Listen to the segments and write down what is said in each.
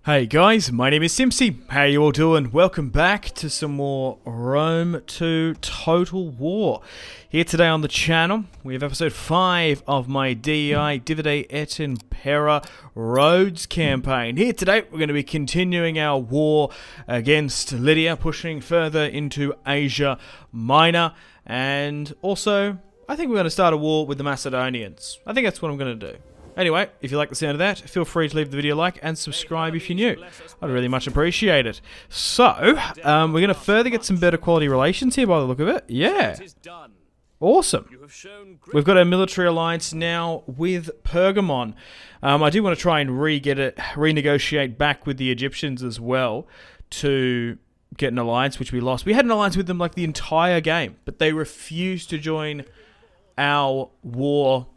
Hey guys, my name is Simpzy. How you all doing? Welcome back to some more Rome to Total War. Here today on the channel, we have episode 5 of my DEI Divide Et Impera Rhodes campaign. Here today, we're going to be continuing our war against Lydia, pushing further into Asia Minor, and also, I think we're going to start a war with the Macedonians. I think that's what I'm going to do. Anyway, if you like the sound of that, feel free to leave the video a like and subscribe if you're new. I'd really much appreciate it. So, we're going to further get some better quality relations here by the look of it. Yeah. Awesome. We've got a military alliance now with Pergamon. I do want to try and renegotiate back with the Egyptians as well to get an alliance, which we lost. We had an alliance with them like the entire game, but they refused to join our war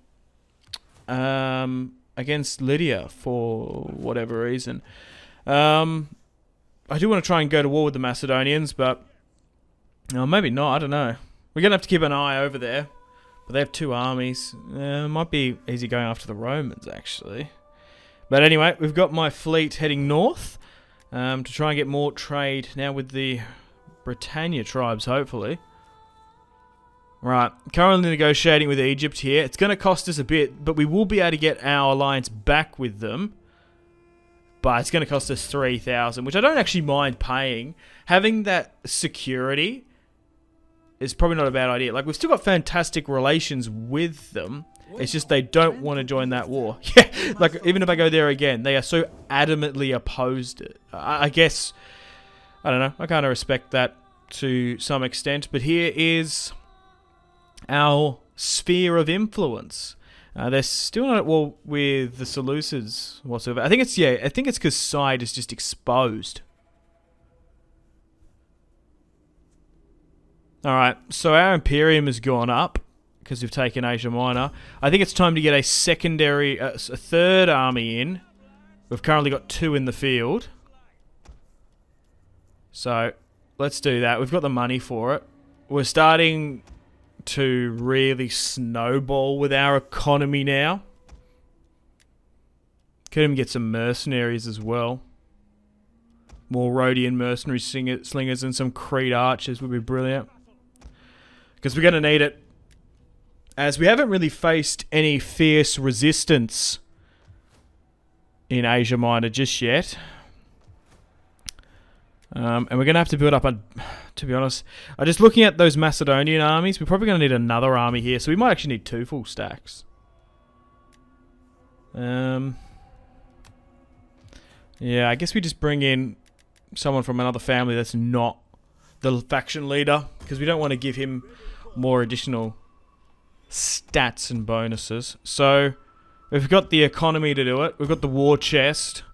against Lydia for whatever reason. I do want to try and go to war with the Macedonians, but maybe not, I don't know. We're going to have to keep an eye over there, but they have two armies. Might be easy going after the Romans, actually. But anyway, we've got my fleet heading north to try and get more trade now with the Britannia tribes, hopefully. Right, currently negotiating with Egypt here. It's going to cost us a bit, but we will be able to get our alliance back with them. But it's going to cost us 3,000, which I don't actually mind paying. Having that security is probably not a bad idea. Like, we've still got fantastic relations with them. It's just they don't want to join that war. Yeah, like, even if I go there again, they are so adamantly opposed it. I guess, I don't know, I kind of respect that to some extent. But here is our sphere of influence. They're still not at war with the Seleucids whatsoever. I think it's because Side is just exposed. Alright, so our Imperium has gone up because we've taken Asia Minor. I think it's time to get a third army in. We've currently got 2 in the field. So, let's do that. We've got the money for it. We're starting to really snowball with our economy now. Could even get some mercenaries as well. More Rhodian mercenary slingers and some Crete archers would be brilliant. Because we're going to need it. As we haven't really faced any fierce resistance in Asia Minor just yet. And we're going to have to build up to be honest, just looking at those Macedonian armies, we're probably going to need another army here. So we might actually need 2 full stacks. Yeah, I guess we just bring in someone from another family that's not the faction leader. Because we don't want to give him more additional stats and bonuses. So we've got the economy to do it. We've got the war chest.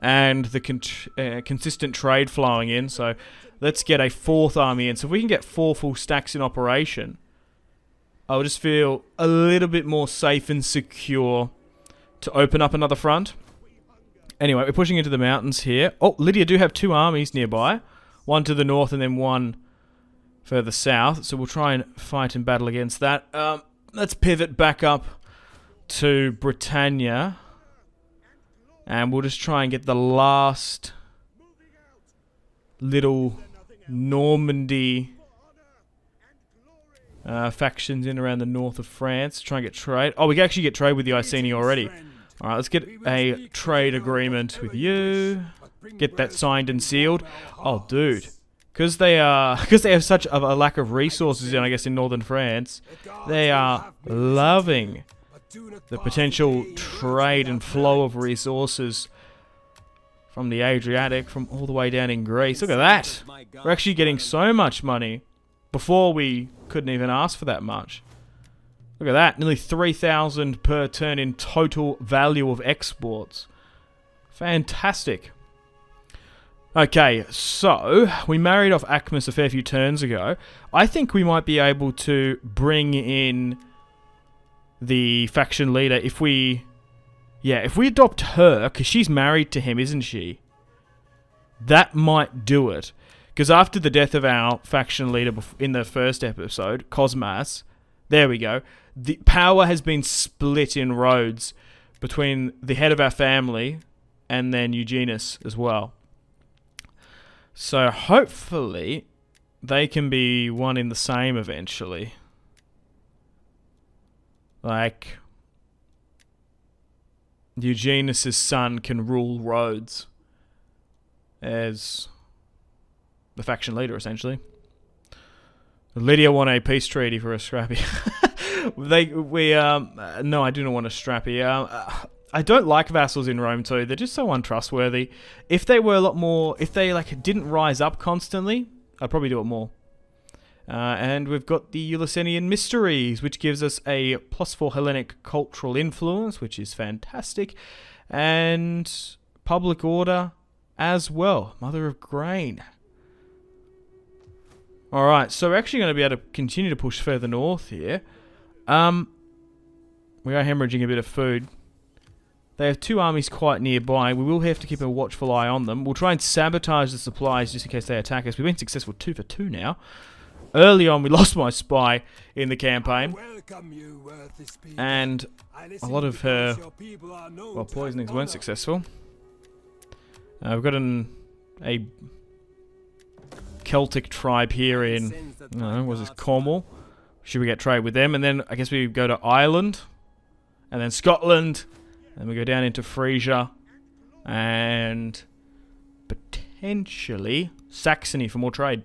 And the consistent trade flowing in. So let's get a 4th army in. So if we can get 4 full stacks in operation, I'll just feel a little bit more safe and secure to open up another front. Anyway, we're pushing into the mountains here. Oh, Lydia do have 2 armies nearby. One to the north and then one further south. So we'll try and fight and battle against that. Let's pivot back up to Britannia. And we'll just try and get the last little Normandy factions in around the north of France to try and get trade. Oh, we can actually get trade with the Iceni already. Alright, let's get a trade agreement with you. Get that signed and sealed. Oh, dude. Because they have such a lack of resources in, I guess, in northern France, they are loving the potential trade and flow of resources from the Adriatic, from all the way down in Greece. Look at that. We're actually getting so much money. Before we couldn't even ask for that much. Look at that. Nearly 3,000 per turn in total value of exports. Fantastic. Okay, so we married off Acmus a fair few turns ago. I think we might be able to bring in the faction leader if we adopt her, because she's married to him, isn't she? That might do it. Because after the death of our faction leader in the first episode, Cosmas, there we go, the power has been split in Rhodes between the head of our family and then Eugenius as well. So hopefully they can be one in the same eventually. Like, Eugenius' son can rule Rhodes as the faction leader, essentially. Lydia won a peace treaty for a scrappy. No, I do not want a scrappy. I don't like vassals in Rome too. They're just so untrustworthy. If they were a lot more, if they like didn't rise up constantly, I'd probably do it more. And we've got the Ulysenian Mysteries, which gives us a +4 Hellenic cultural influence, which is fantastic. And public order as well. Mother of Grain. Alright, so we're actually going to be able to continue to push further north here. We are hemorrhaging a bit of food. They have 2 armies quite nearby. We will have to keep a watchful eye on them. We'll try and sabotage the supplies just in case they attack us. We've been successful 2 for 2 now. Early on, we lost my spy in the campaign. And a lot of her poisonings weren't successful. We've got a Celtic tribe here in, was this Cornwall? Should we get trade with them? And then I guess we go to Ireland, and then Scotland, and we go down into Frisia, and potentially Saxony for more trade.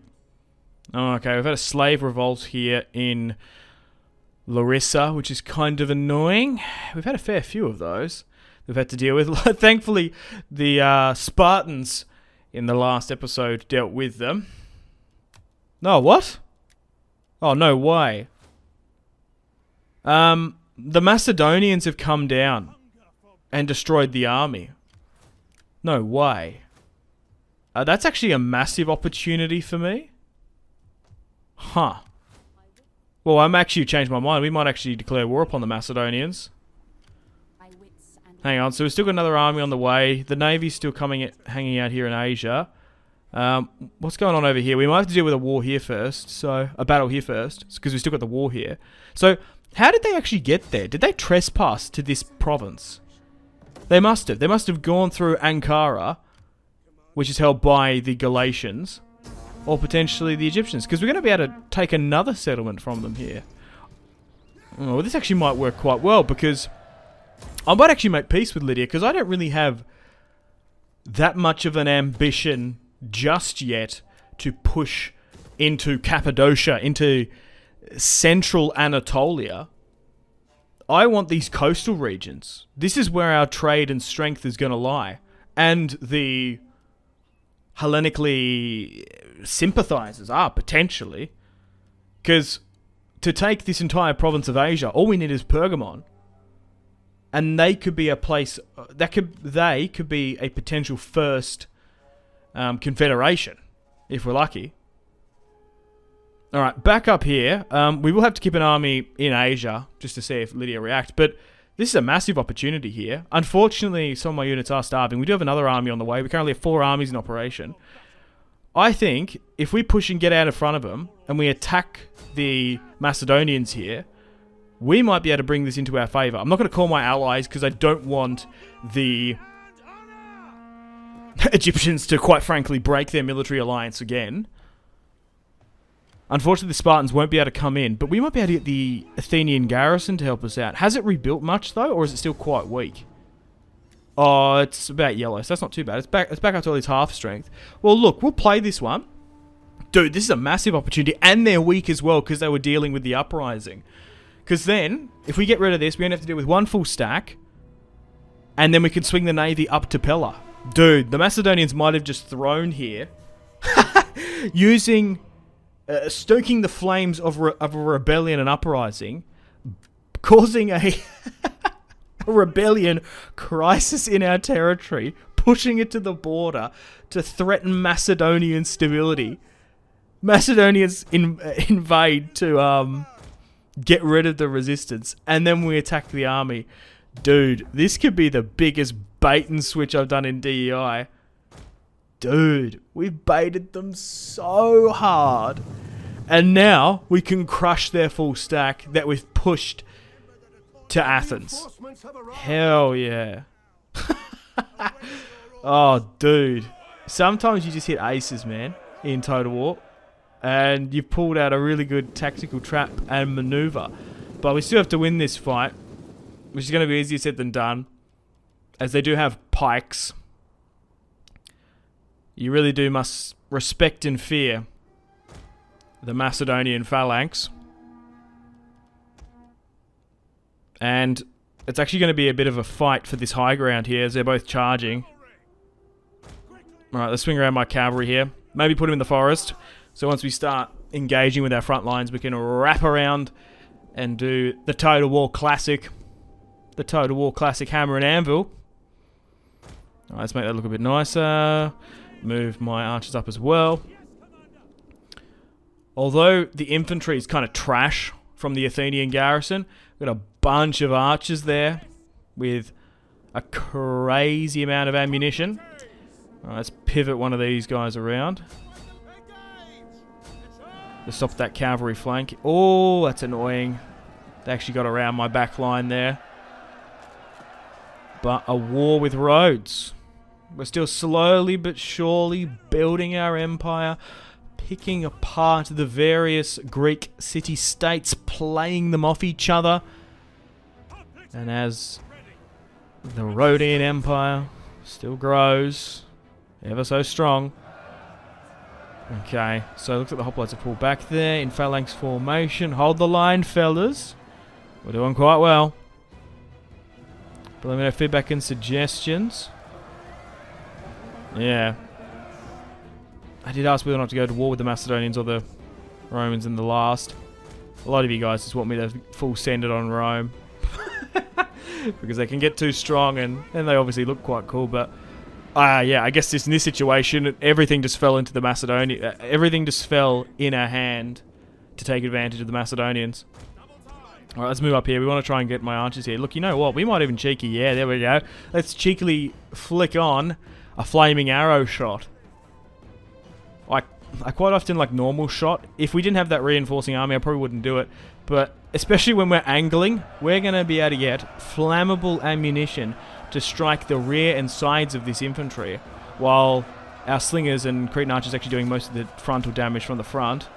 Okay, we've had a slave revolt here in Larissa, which is kind of annoying. We've had a fair few of those we've had to deal with. Thankfully, the Spartans in the last episode dealt with them. No, what? Oh, no way. The Macedonians have come down and destroyed the army. No way. That's actually a massive opportunity for me. Huh. Well, I'm actually changed my mind. We might actually declare war upon the Macedonians. Hang on, so we've still got another army on the way. The Navy's still hanging out here in Asia. What's going on over here? We might have to deal with a war here first. So, a battle here first, because we've still got the war here. So, how did they actually get there? Did they trespass to this province? They must have. They must have gone through Ankara, which is held by the Galatians, or potentially the Egyptians, because we're going to be able to take another settlement from them here. Oh, this actually might work quite well, because I might actually make peace with Lydia, because I don't really have that much of an ambition just yet to push into Cappadocia, into central Anatolia. I want these coastal regions. This is where our trade and strength is going to lie. And the Hellenically sympathizers are, potentially. Because to take this entire province of Asia, all we need is Pergamon. And they could be a place, they could be a potential first confederation, if we're lucky. Alright, back up here. We will have to keep an army in Asia, just to see if Lydia reacts. But this is a massive opportunity here. Unfortunately, some of my units are starving. We do have another army on the way. We currently have 4 armies in operation. I think if we push and get out in front of them, and we attack the Macedonians here, we might be able to bring this into our favour. I'm not going to call my allies, because I don't want the Egyptians to, quite frankly, break their military alliance again. Unfortunately, the Spartans won't be able to come in, but we might be able to get the Athenian garrison to help us out. Has it rebuilt much, though, or is it still quite weak? Oh, it's about yellow, so that's not too bad. It's back up to at least half strength. Well, look, we'll play this one. Dude, this is a massive opportunity, and they're weak as well, because they were dealing with the uprising. Because then, if we get rid of this, we only have to deal with 1 full stack, and then we can swing the navy up to Pella. Dude, the Macedonians might have just thrown here, using... stoking the flames of a rebellion and uprising, causing a rebellion crisis in our territory, pushing it to the border to threaten Macedonian stability. Macedonians invade to get rid of the resistance, and then we attack the army. Dude, this could be the biggest bait and switch I've done in DEI. Dude, we've baited them so hard. And now we can crush their full stack that we've pushed to Athens. Hell yeah. Oh, dude. Sometimes you just hit aces, man, in Total War. And you've pulled out a really good tactical trap and maneuver. But we still have to win this fight, which is going to be easier said than done, as they do have pikes. You really must respect and fear the Macedonian phalanx. And it's actually going to be a bit of a fight for this high ground here as they're both charging. Alright, let's swing around my cavalry here. Maybe put them in the forest. So once we start engaging with our front lines, we can wrap around and do the Total War classic. The Total War classic hammer and anvil. Alright, let's make that look a bit nicer. Move my archers up as well. Although the infantry is kind of trash from the Athenian garrison, we've got a bunch of archers there with a crazy amount of ammunition. Alright, let's pivot one of these guys around. Let's stop that cavalry flank. Oh, that's annoying. They actually got around my back line there. But a war with Rhodes. We're still slowly but surely building our empire, picking apart the various Greek city-states, playing them off each other. And as the Rhodian Empire still grows, ever so strong. Okay, so it looks like the hoplites have pulled back there in phalanx formation. Hold the line, fellas. We're doing quite well. But let me know feedback and suggestions. Yeah. I did ask whether or not to go to war with the Macedonians or the Romans in the last. A lot of you guys just want me to full send it on Rome. Because they can get too strong and they obviously look quite cool, but yeah, I guess just in this situation, everything just fell into the Macedonian. Everything just fell in our hand to take advantage of the Macedonians. Alright, let's move up here. We want to try and get my archers here. Look, you know what? We might even cheeky. Yeah, there we go. Let's cheekily flick on a flaming arrow shot. I quite often like normal shot. If we didn't have that reinforcing army, I probably wouldn't do it. But especially when we're angling, we're going to be able to get flammable ammunition to strike the rear and sides of this infantry, while our slingers and Cretan archers actually doing most of the frontal damage from the front.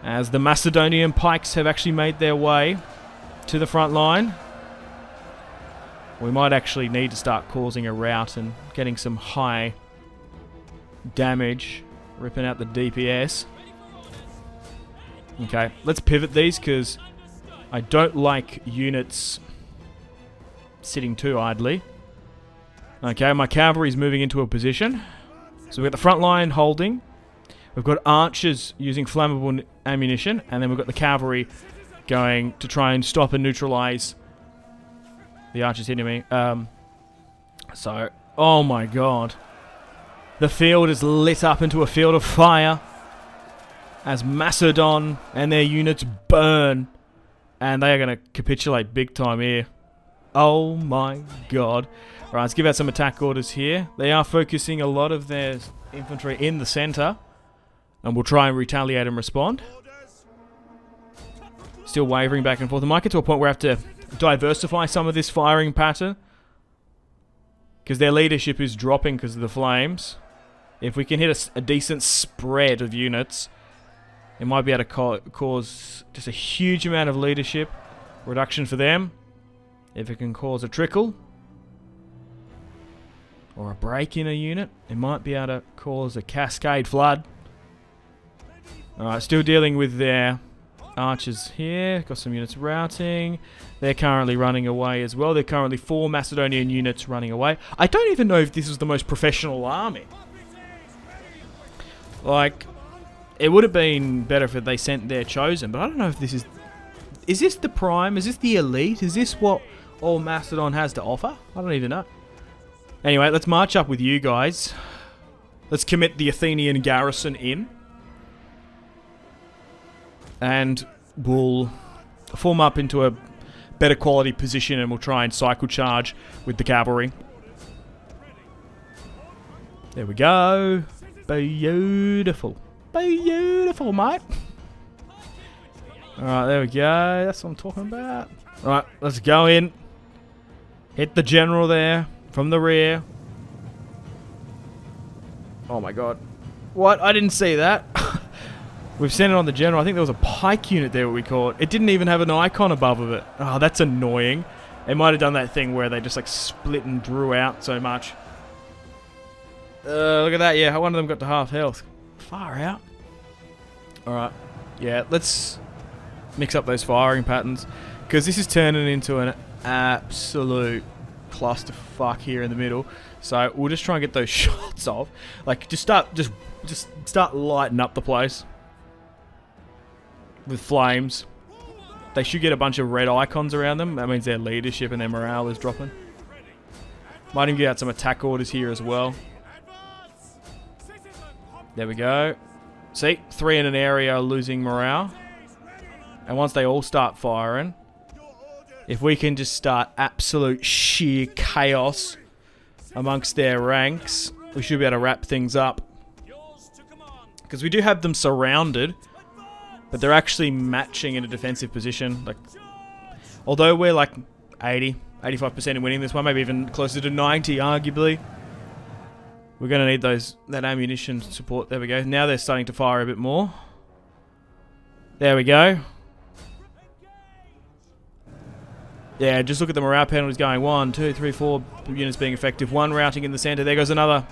As the Macedonian pikes have actually made their way to the front line. We might actually need to start causing a rout and getting some high damage, ripping out the DPS. Okay, let's pivot these because I don't like units sitting too idly. Okay, my cavalry's moving into a position. So we've got the front line holding. We've got archers using flammable ammunition. And then we've got the cavalry going to try and stop and neutralize the archers hitting me. So, oh my god. The field is lit up into a field of fire as Macedon and their units burn. And they are going to capitulate big time here. Oh my god. Alright, let's give out some attack orders here. They are focusing a lot of their infantry in the center. And we'll try and retaliate and respond. Still wavering back and forth. I might get to a point where I have to diversify some of this firing pattern. Because their leadership is dropping because of the flames. If we can hit a decent spread of units, it might be able to cause just a huge amount of leadership reduction for them. If it can cause a trickle or a break in a unit, it might be able to cause a cascade flood. Alright, still dealing with their archers here. Got some units routing. They're currently running away as well. They're currently 4 Macedonian units running away. I don't even know if this is the most professional army. Like, it would have been better if they sent their chosen, but I don't know if this is... Is this the prime? Is this the elite? Is this what all Macedon has to offer? I don't even know. Anyway, let's march up with you guys. Let's commit the Athenian garrison in. And we'll form up into a better quality position and we'll try and cycle charge with the cavalry. There we go. Beautiful. Beautiful, mate. Alright, there we go. That's what I'm talking about. Alright, let's go in. Hit the general there from the rear. Oh my god. What? I didn't see that. We've sent it on the general. I think there was a pike unit there, what we caught. It didn't even have an icon above of it. Oh, that's annoying. It might have done that thing where they just like split and drew out so much. Look at that. Yeah, one of them got to half health. Far out. Alright. Yeah, let's mix up those firing patterns. Because this is turning into an absolute clusterfuck here in the middle. So we'll just try and get those shots off. Like, just start lighting up the place. With flames. They should get a bunch of red icons around them. That means their leadership and their morale is dropping. Might even get out some attack orders here as well. There we go. See? 3 in an area are losing morale. And once they all start firing, if we can just start absolute sheer chaos amongst their ranks, we should be able to wrap things up. Because we do have them surrounded, but they're actually matching in a defensive position. Like, although we're like 85% in winning this one, maybe even closer to 90 arguably. We're going to need that ammunition support. There we go. Now they're starting to fire a bit more. There we go. Yeah, just look at the morale penalties going. 1, 2, 3, 4 units being effective. 1 routing in the center. There goes another.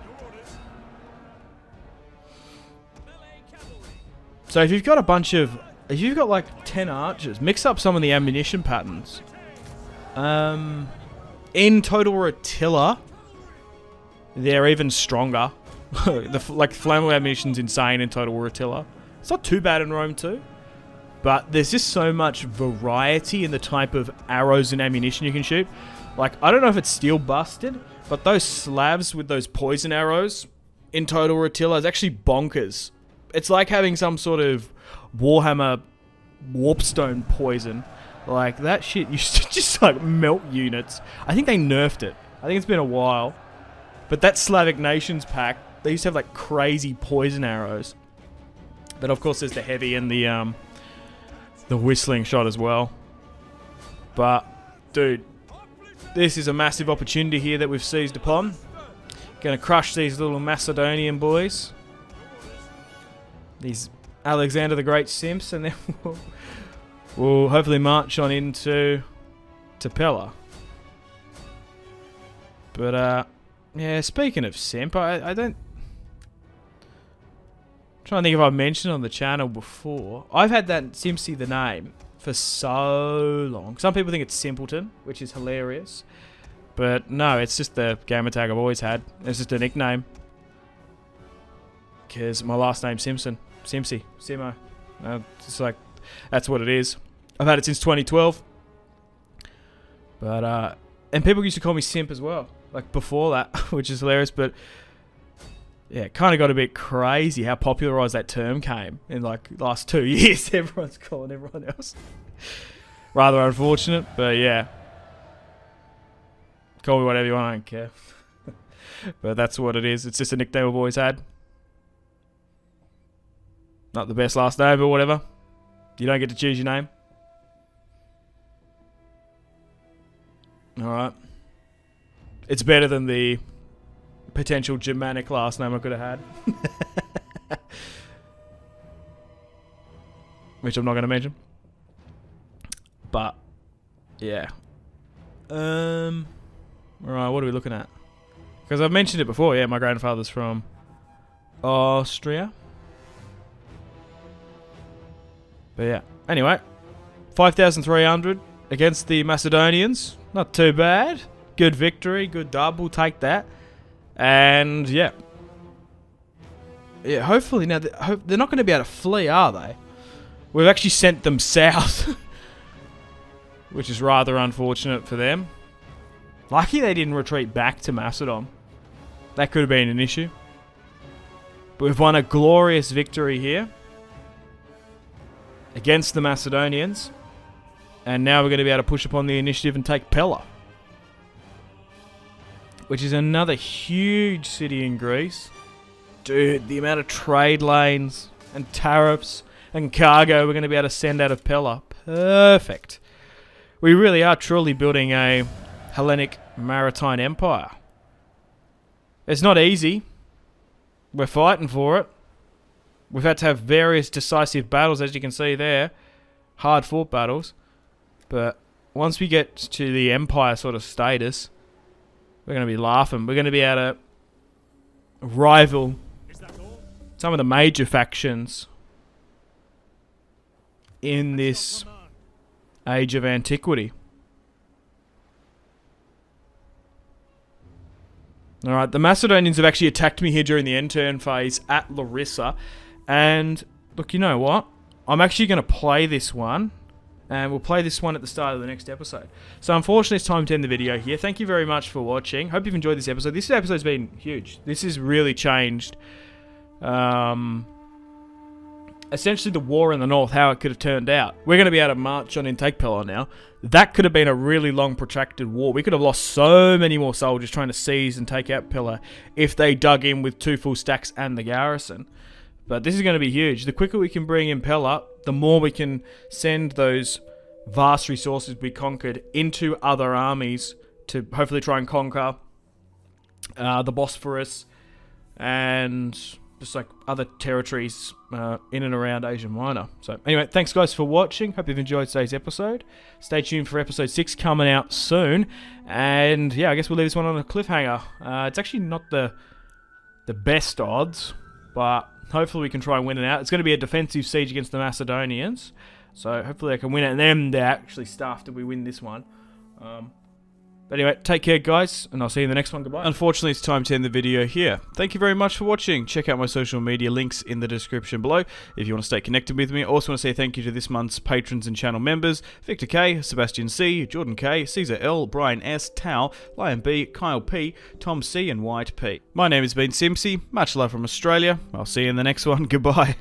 So if you've got like 10 archers, mix up some of the ammunition patterns. In Total Rotilla, they're even stronger. Like flammable ammunition's insane in Total Rotilla. It's not too bad in Rome 2. But there's just so much variety in the type of arrows and ammunition you can shoot. Like, I don't know if it's steel busted, but those slabs with those poison arrows in Total Rotilla is actually bonkers. It's like having some sort of Warhammer warpstone poison. Like, that shit used to just like melt units. I think they nerfed it. I think it's been a while. But that Slavic Nations pack, they used to have like crazy poison arrows. But of course there's the heavy and the whistling shot as well. But, dude, this is a massive opportunity here that we've seized upon. Gonna crush these little Macedonian boys. These Alexander the Great simps, and then we'll hopefully march on into Pella. But, yeah, speaking of simp, I don't... Trying to think if I've mentioned on the channel before. I've had that Simpzy the name for so long. Some people think it's Simpleton, which is hilarious. But no, it's just the gamer tag I've always had. It's just a nickname. Because my last name's Simpson. Simpzy. Simo. It's like, that's what it is. I've had it since 2012. But, and people used to call me Simp as well. Like before that, which is hilarious. But yeah, it kind of got a bit crazy how popularised that term came in like the last 2 years. Everyone's calling everyone else. Rather unfortunate, but yeah. Call me whatever you want, I don't care. But that's what it is. It's just a nickname I've always had. Not the best last name, but whatever. You don't get to choose your name. Alright. It's better than the potential Germanic last name I could have had. Which I'm not going to mention. But, yeah. Alright, what are we looking at? Because I've mentioned it before, yeah, my grandfather's from Austria. But yeah, anyway. 5,300 against the Macedonians. Not too bad. Good victory, good dub, we'll take that. And yeah. Yeah, hopefully now, they're not going to be able to flee, are they? We've actually sent them south. Which is rather unfortunate for them. Lucky they didn't retreat back to Macedon. That could have been an issue. But we've won a glorious victory here. Against the Macedonians. And now we're going to be able to push upon the initiative and take Pella. Which is another huge city in Greece. Dude, the amount of trade lanes and tariffs and cargo we're going to be able to send out of Pella. Perfect. We really are truly building a Hellenic maritime empire. It's not easy. We're fighting for it. We've had to have various decisive battles, as you can see there. Hard fought battles. But once we get to the empire sort of status, we're going to be laughing. We're going to be able to rival some of the major factions in this age of antiquity. Alright, the Macedonians have actually attacked me here during the end turn phase at Larissa. And, look, you know what? I'm actually going to play this one. And we'll play this one at the start of the next episode. So, unfortunately, it's time to end the video here. Thank you very much for watching. Hope you've enjoyed this episode. This episode's been huge. This has really changed, essentially the war in the north, how it could have turned out. We're going to be able to march on Intake Pillar now. That could have been a really long, protracted war. We could have lost so many more soldiers trying to seize and take out Pillar if they dug in with 2 full stacks and the garrison. But this is going to be huge. The quicker we can bring in Pillar, the more we can send those vast resources we conquered into other armies to hopefully try and conquer the Bosphorus and just like other territories in and around Asia Minor. So anyway, thanks guys for watching. Hope you've enjoyed today's episode. Stay tuned for episode 6 coming out soon. And yeah, I guess we'll leave this one on a cliffhanger. It's actually not the best odds, but hopefully we can try and win it out. It's going to be a defensive siege against the Macedonians. So hopefully I can win it. And then they're actually stuffed if we win this one. But anyway, take care guys, and I'll see you in the next one. Goodbye. Unfortunately, it's time to end the video here. Thank you very much for watching. Check out my social media links in the description below if you want to stay connected with me. I also want to say thank you to this month's patrons and channel members: Victor K, Sebastian C, Jordan K, Caesar L, Brian S, Tao, Lion B, Kyle P, Tom C, and White P. My name has been Simpzy. Much love from Australia. I'll see you in the next one. Goodbye.